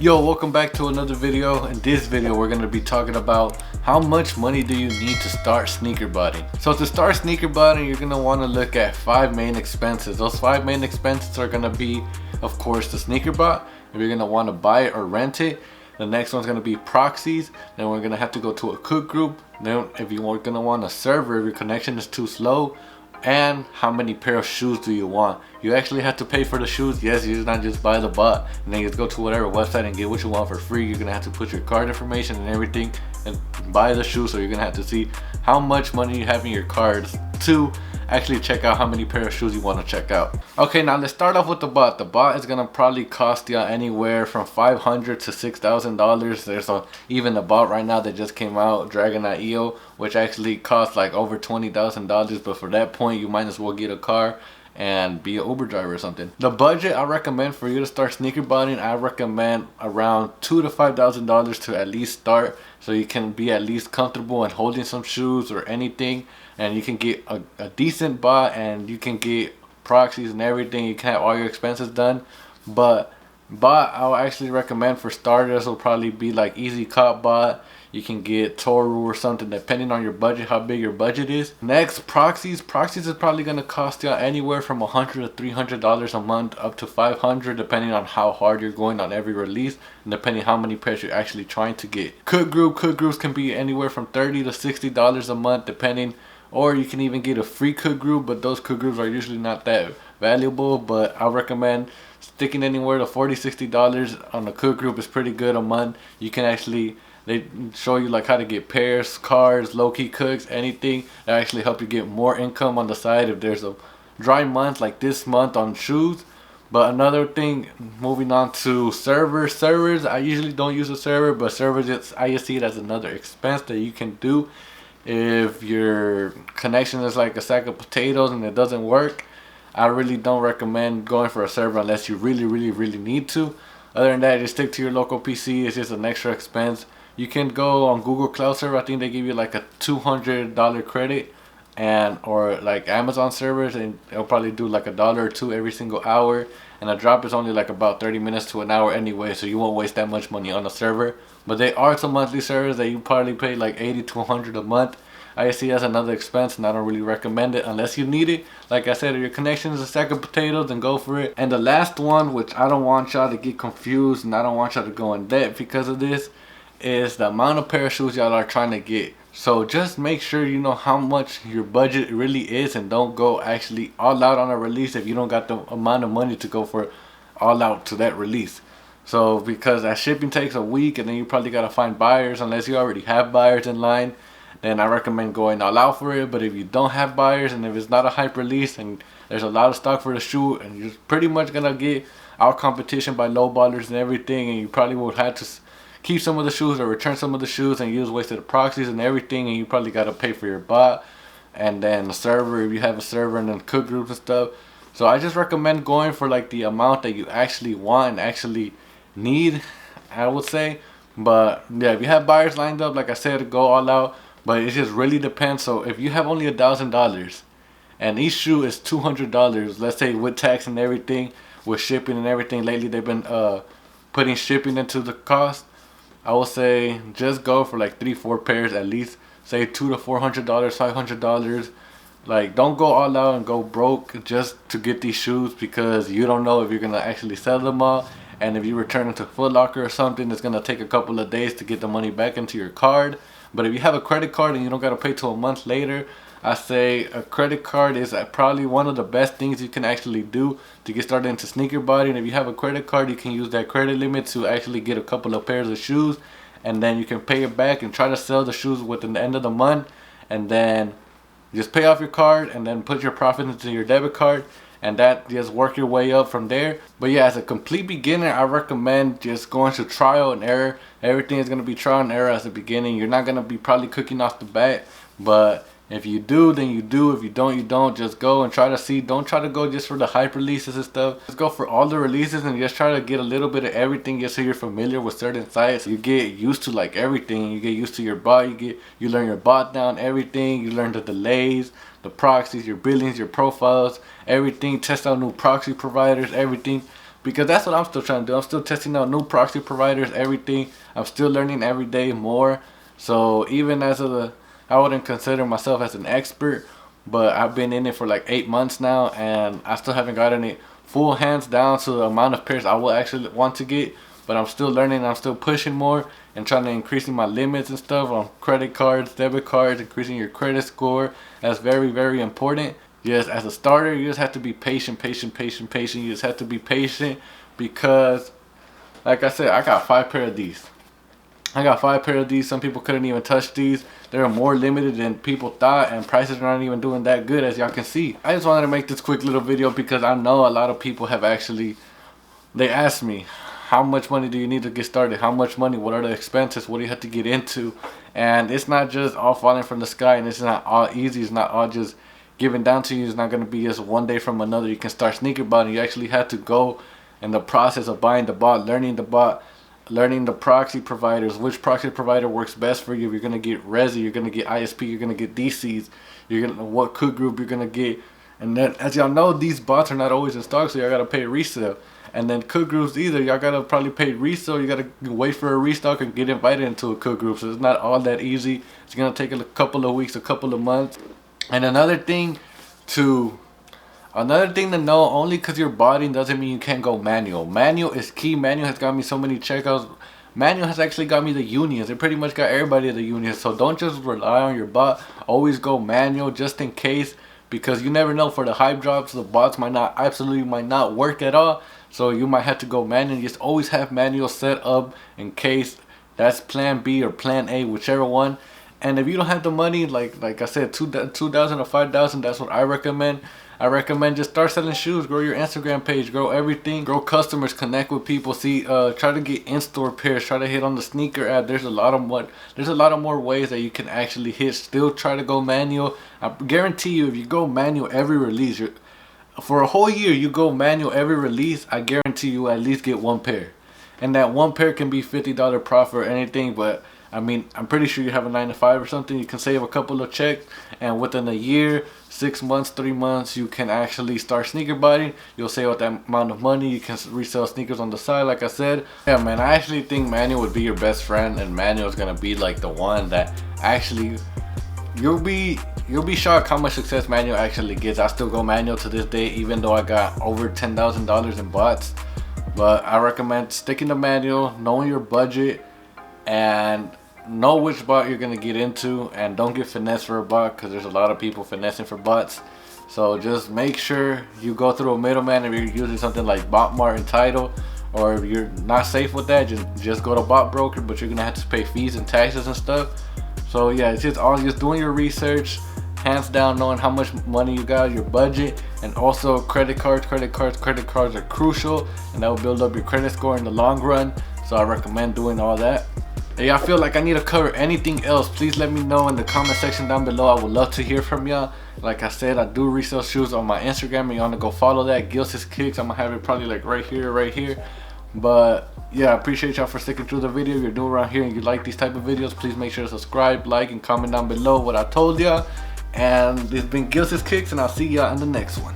Yo, welcome back to another video. In this video we're going to be talking about how much money do you need to start sneaker buying. So to start sneaker buying, you're going to want to look at 5 main expenses. Those 5 main expenses are going to be, of course, the sneaker bot, if you're going to want to buy it or rent it. The next one's going to be proxies. Then we're going to have to go to a cook group. Then if you're going to want a server, if your connection is too slow, and how many pair of shoes do you want. You actually have to pay for the shoes. Yes, you not just buy the bot and then you just go to whatever website and get what you want for free. You're gonna have to put your card information and everything and buy the shoes. So you're gonna have to see how much money you have in your cards to actually check out how many pair of shoes you want to check out. Okay, now let's start off with the bot. The bot is gonna probably cost you anywhere from $500 to $6,000. There's even a bot right now that just came out, Dragon.io, which actually costs like over $20,000. But for that point, you might as well get a car and be an Uber driver or something. The budget I recommend for you to start sneaker buying, I recommend around $2,000 to $5,000 to at least start, so you can be at least comfortable in holding some shoes or anything, and you can get a decent bot and you can get proxies and everything. You can have all your expenses done. But bot I'll actually recommend for starters will probably be like Easy Cop bot. You can get tohru or something depending on your budget, how big your budget is. Next, proxies. Proxies is probably going to cost you anywhere from $100 to $300 a month up to $500 depending on how hard you're going on every release and depending how many pairs you're actually trying to get. Cook groups can be anywhere from $30 to $60 a month depending, or you can even get a free cook group, but those cook groups are usually not that valuable. But I recommend sticking anywhere to $40 $60 on a cook group is pretty good a month. You can actually, they show you like how to get pairs, cards, low-key cooks, anything that actually help you get more income on the side if there's a dry month like this month on shoes. But another thing, moving on to servers, I usually don't use a server, but servers, I just see it as another expense that you can do if your connection is like a sack of potatoes and it doesn't work. I really don't recommend going for a server unless you really need to. Other than that, just stick to your local PC. It's just an extra expense. You can go on Google Cloud Server. I think they give you like a $200 credit, and or like Amazon servers, and they'll probably do like $1 or $2 every single hour. And a drop is only like about 30 minutes to an hour anyway, so you won't waste that much money on a server. But they are some monthly servers that you probably pay like $80 to $100 a month. I see as another expense, and I don't really recommend it unless you need it. Like I said, if your connection is a sack of potatoes, then go for it. And the last one, which I don't want y'all to get confused and I don't want y'all to go in debt because of this, is the amount of pair of shoes y'all are trying to get. So just make sure you know how much your budget really is, and don't go actually all out on a release if you don't got the amount of money to go for all out to that release. So because that shipping takes a week, and then you probably gotta find buyers unless you already have buyers in line, then I recommend going all out for it. But if you don't have buyers, and if it's not a hype release and there's a lot of stock for the shoe, and you're pretty much gonna get out competition by low ballers and everything, and you probably would have to keep some of the shoes or return some of the shoes and use wasted proxies and everything, and you probably got to pay for your bot and then the server if you have a server, and then cook groups and stuff. So I just recommend going for like the amount that you actually want and actually need, I would say. But yeah, if you have buyers lined up, like I said, go all out. But it just really depends. So if you have only $1,000 and each shoe is $200, let's say with tax and everything, with shipping and everything, lately they've been putting shipping into the cost, I would say just go for like 3-4 pairs at least. Say $200 to $400, $500. Like, don't go all out and go broke just to get these shoes, because you don't know if you're gonna actually sell them all. And if you return them to Foot Locker or something, it's gonna take a couple of days to get the money back into your card. But if you have a credit card and you don't gotta pay till a month later, I say a credit card is probably one of the best things you can actually do to get started into sneaker buying. And if you have a credit card, you can use that credit limit to actually get a couple of pairs of shoes, and then you can pay it back and try to sell the shoes within the end of the month, and then just pay off your card and then put your profit into your debit card, and that just work your way up from there. But yeah, as a complete beginner, I recommend just going to trial and error. Everything is going to be trial and error as the beginning. You're not going to be probably cooking off the bat, but if you do, then you do. If you don't, you don't. Just go and try to see. Don't try to go just for the hype releases and stuff. Just go for all the releases and just try to get a little bit of everything, just so you're familiar with certain sites. You get used to like everything. You get used to your bot. You learn your bot down, everything. You learn the delays, the proxies, your billings, your profiles, everything. Test out new proxy providers, everything. because that's what I'm still trying to do. I'm still testing out new proxy providers, everything. I'm still learning every day more. So even as I wouldn't consider myself as an expert, but I've been in it for like 8 months now, and I still haven't gotten it full hands down to the amount of pairs I will actually want to get. But I'm still learning, I'm still pushing more and trying to increasing my limits and stuff on credit cards, debit cards, increasing your credit score. That's very, very important. Yes, as a starter, you just have to be patient. You just have to be patient because, like I said, I got 5 pair of these. Some people couldn't even touch these. They're more limited than people thought, and prices are not even doing that good, as y'all can see. I just wanted to make this quick little video because I know a lot of people have actually, they asked me, how much money do you need to get started? How much money? What are the expenses? What do you have to get into? And it's not just all falling from the sky, and it's not all easy. It's not all just given down to you. It's not going to be just one day from another you can start sneaker botting. You actually have to go in the process of buying the bot, learning the proxy providers, which proxy provider works best for you. You're going to get Resi, you're going to get ISP, you're going to get DCs, you're going to know what cook group you're going to get. And then, as y'all know, these bots are not always in stock, so y'all got to pay resale. And then cook groups either, y'all got to probably pay resale. You got to wait for a restock and get invited into a cook group. So it's not all that easy. It's going to take a couple of weeks, a couple of months. And another thing to know, only because you're botting doesn't mean you can't go manual. Manual is key. Manual has got me so many checkouts. Manual has actually got me the unions. It pretty much got everybody the unions. So don't just rely on your bot. Always go manual just in case, because you never know. For the hype drops, the bots might not work at all. So you might have to go manual. Just always have manual set up in case. That's plan B or plan A, whichever one. And if you don't have the money, like I said, 2,000 or 5,000, that's what I recommend. I recommend just start selling shoes, grow your Instagram page, grow everything, grow customers, connect with people. See, try to get in-store pairs, try to hit on the sneaker app. There's a lot of more ways that you can actually hit. Still try to go manual. I guarantee you, if you go manual every release, for a whole year, you go manual every release, I guarantee you at least get 1 pair. And that 1 pair can be $50 profit or anything, but I mean, I'm pretty sure you have a 9 to 5 or something. You can save a couple of checks, and within a year, 6 months, 3 months, you can actually start sneaker buying. You'll save out that amount of money. You can resell sneakers on the side, like I said. Yeah, man, I actually think manual would be your best friend, and manual is gonna be like the one that actually you'll be shocked how much success manual actually gets. I still go manual to this day, even though I got over $10,000 in bots. But I recommend sticking to manual, knowing your budget, and know which bot you're gonna get into, and don't get finessed for a bot, because there's a lot of people finessing for bots. So just make sure you go through a middleman. If you're using something like Botmart and Tidal, or if you're not safe with that, just go to bot broker, but you're gonna have to pay fees and taxes and stuff. So yeah, it's just doing your research, hands down, knowing how much money you got, your budget, and also credit cards are crucial, and that will build up your credit score in the long run. So I recommend doing all that. If y'all feel like I need to cover anything else, please let me know in the comment section down below. I would love to hear from y'all. Like I said, I do resell shoes on my Instagram, and you want to go follow that, Gilsis Kicks. I'm gonna have it probably like right here. But yeah, I appreciate y'all for sticking through the video. If you're new around here and you like these type of videos, please make sure to subscribe, like, and comment down below what I told y'all. And this has been Gilsis Kicks, and I'll see y'all in the next one.